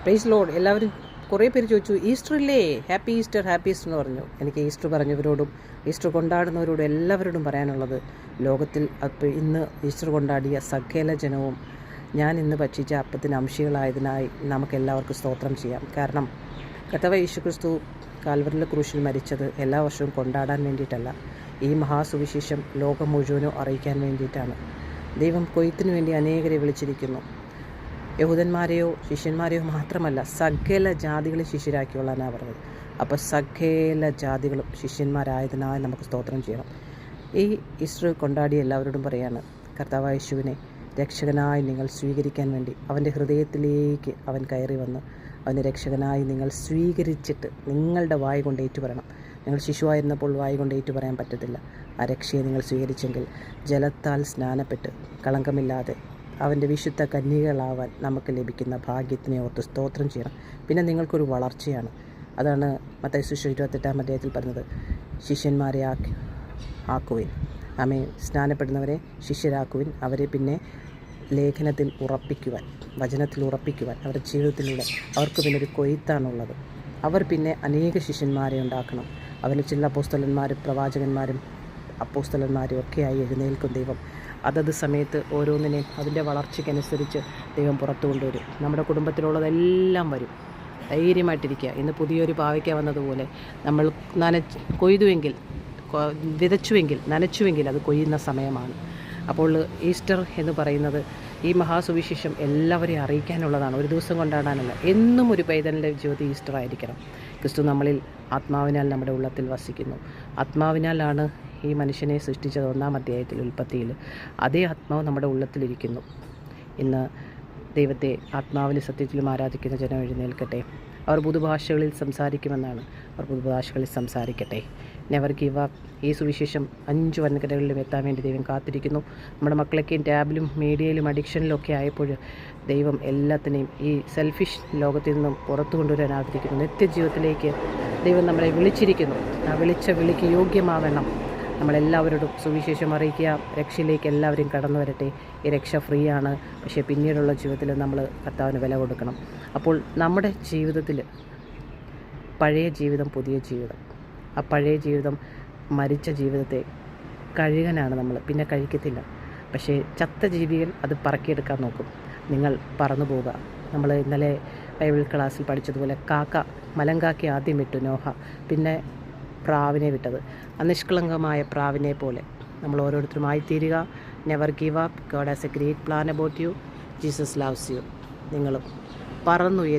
Price load. എല്ലാവരും കുറേ പേര് ചോദിച്ചു, ഈസ്റ്റർ ഇല്ലേ, ഹാപ്പി ഈസ്റ്റർ എന്ന് പറഞ്ഞു. എനിക്ക് ഈസ്റ്റർ പറഞ്ഞവരോടും ഈസ്റ്റർ കൊണ്ടാടുന്നവരോടും എല്ലാവരോടും പറയാനുള്ളത്, ലോകത്തിൽ അപ്പോൾ ഇന്ന് ഈസ്റ്റർ കൊണ്ടാടിയ സകല ജനവും ഞാൻ ഇന്ന് ഭക്ഷിച്ച അപ്പത്തിന് അംശികളായതിനായി നമുക്കെല്ലാവർക്കും സ്തോത്രം ചെയ്യാം. കാരണം കർത്താവായ യേശുക്രിസ്തു കാൽവരിയിലെ ക്രൂശിൽ മരിച്ചത് എല്ലാ വർഷവും കൊണ്ടാടാൻ വേണ്ടിയിട്ടല്ല, ഈ മഹാസുവിശേഷം ലോകം മുഴുവനും അറിയിക്കാൻ വേണ്ടിയിട്ടാണ്. ദൈവം കൊയ്ത്തിന് വേണ്ടി അനേകരെ വിളിച്ചിരിക്കുന്നു. യഹൂദന്മാരെയോ ശിഷ്യന്മാരെയോ മാത്രമല്ല, സകല ജാതികളെ ശിഷ്യരാക്കിയുള്ളതാണ് പറഞ്ഞത്. അപ്പോൾ സകല ജാതികളും ശിഷ്യന്മാരായതിനാൽ നമുക്ക് സ്തോത്രം ചെയ്യണം. ഈ ഈസ്റ്റർ കൊണ്ടാടി എല്ലാവരോടും പറയാണ്, കർത്താവായ യേശുവിനെ രക്ഷകനായി നിങ്ങൾ സ്വീകരിക്കാൻ വേണ്ടി അവൻ്റെ ഹൃദയത്തിലേക്ക് അവൻ കയറി വന്ന് അവൻ്റെ രക്ഷകനായി നിങ്ങൾ സ്വീകരിച്ചിട്ട് നിങ്ങളുടെ വായ കൊണ്ട് ഏറ്റുപറയണം. നിങ്ങൾ ശിശുവായിരുന്നപ്പോൾ വായ കൊണ്ട് ഏറ്റുപറയാൻ പറ്റത്തില്ല. ആ രക്ഷയെ നിങ്ങൾ സ്വീകരിച്ചെങ്കിൽ ജലത്താൽ സ്നാനപ്പെട്ട് കളങ്കമില്ലാതെ അവൻ്റെ വിശുദ്ധ കന്യകളാവാൻ നമുക്ക് ലഭിക്കുന്ന ഭാഗ്യത്തിനെ ഓർത്ത് സ്തോത്രം ചെയ്യണം. പിന്നെ നിങ്ങൾക്കൊരു വളർച്ചയാണ്. അതാണ് മത്തായി സുവിശേഷം 28-ാം അധ്യായത്തിൽ പറഞ്ഞത്, ശിഷ്യന്മാരെ ആക്കുവിൻ. ആമേൻ. സ്നാനപ്പെടുന്നവരെ ശിഷ്യരാക്കുവിൻ, അവരെ പിന്നെ ലേഖനത്തിൽ ഉറപ്പിക്കുവാൻ, വചനത്തിൽ ഉറപ്പിക്കുവാൻ, അവരുടെ ജീവിതത്തിലൂടെ അവർക്ക് പിന്നെ ഒരു കൊയ്ത്താണുള്ളത്. അവർ പിന്നെ അനേക ശിഷ്യന്മാരെ ഉണ്ടാക്കണം. അവരിൽ ചില അപ്പോസ്തലന്മാരും പ്രവാചകന്മാരും അപ്പോസ്തലന്മാരും ഒക്കെയായി എഴുന്നേൽക്കും ദൈവം. അതത് സമയത്ത് ഓരോന്നിനെയും അതിൻ്റെ വളർച്ചയ്ക്കനുസരിച്ച് ദൈവം പുറത്തു കൊണ്ടുവരും. നമ്മുടെ കുടുംബത്തിലുള്ളതെല്ലാം വരും. ധൈര്യമായിട്ടിരിക്കുക. ഇന്ന് പുതിയൊരു പാവയ്ക്ക വന്നതുപോലെ നമ്മൾ കൊയ്തുവെങ്കിൽ, വിതച്ചുവെങ്കിൽ, നനച്ചുവെങ്കിൽ അത് കൊയ്യുന്ന സമയമാണ്. അപ്പോൾ ഈസ്റ്റർ എന്ന് പറയുന്നത് ഈ മഹാസുവിശേഷം എല്ലാവരെയും അറിയിക്കാനുള്ളതാണ്, ഒരു ദിവസം കൊണ്ടാടാനല്ല. എന്നും ഒരു പൈതലിൻ്റെ ജ്യോതി ഈസ്റ്റർ ആയിരിക്കണം. ക്രിസ്തു നമ്മളിൽ ആത്മാവിനാൽ നമ്മുടെ ഉള്ളത്തിൽ വസിക്കുന്നു. ആത്മാവിനാലാണ് ഈ മനുഷ്യനെ സൃഷ്ടിച്ചത് 1-ാം അധ്യായത്തിൽ ഉൽപ്പത്തിയിൽ. അതേ ആത്മാവ് നമ്മുടെ ഉള്ളത്തിലിരിക്കുന്നു. ഇന്ന് ദൈവത്തെ ആത്മാവിലും സത്യത്തിലും ആരാധിക്കുന്ന ജനം എഴുന്നേൽക്കട്ടെ. അവർ പുതുഭാഷകളിൽ സംസാരിക്കുമെന്നാണ്. അവർ പുതുഭാഷകളിൽ സംസാരിക്കട്ടെ. Never give up. ഈ സുവിശേഷം 5 വൻകരകളിലും എത്താൻ വേണ്ടി ദൈവം കാത്തിരിക്കുന്നു. നമ്മുടെ മക്കളൊക്കെയും ടാബിലും മീഡിയയിലും അഡിക്ഷനിലും ഒക്കെ ആയപ്പോൾ ദൈവം എല്ലാത്തിനെയും ഈ സെൽഫിഷ് ലോകത്തിൽ നിന്നും പുറത്തു കൊണ്ടുവരാൻ ആഗ്രഹിക്കുന്നു. നിത്യജീവിതത്തിലേക്ക് ദൈവം നമ്മളെ വിളിച്ചിരിക്കുന്നു. ആ വിളിച്ച വിളിക്ക് യോഗ്യമാവണം. നമ്മളെല്ലാവരോടും സുവിശേഷം അറിയിക്കുക. രക്ഷയിലേക്ക് എല്ലാവരും കടന്നു വരട്ടെ. ഈ രക്ഷ ഫ്രീ ആണ്. പക്ഷേ പിന്നീടുള്ള ജീവിതത്തിൽ നമ്മൾ കർത്താവിന് വില കൊടുക്കണം. അപ്പോൾ നമ്മുടെ ജീവിതത്തിൽ പഴയ ജീവിതം, പുതിയ ജീവിതം, ആ പഴയ ജീവിതം മരിച്ച ജീവിതത്തെ കഴുകാനാണ് നമ്മൾ, പിന്നെ കഴിക്കത്തില്ല. പക്ഷേ ചത്ത ജീവികൾ അത് പറക്കിയെടുക്കാൻ നോക്കും. നിങ്ങൾ പറന്നു പോവുക. നമ്മൾ ഇന്നലെ ബൈബിൾ ക്ലാസ്സിൽ പഠിച്ചതുപോലെ മലങ്കാക്കി ആദ്യം വിട്ടു നോഹ, പിന്നെ പ്രാവിനെ വിട്ടത്. നിഷ്കളങ്കമായ പ്രാവിനെ പോലെ നമ്മൾ ഓരോരുത്തരും ആയിത്തീരുക. Never give up. God has a great plan about you. Jesus loves you. നിങ്ങളും പറന്നുയരുക.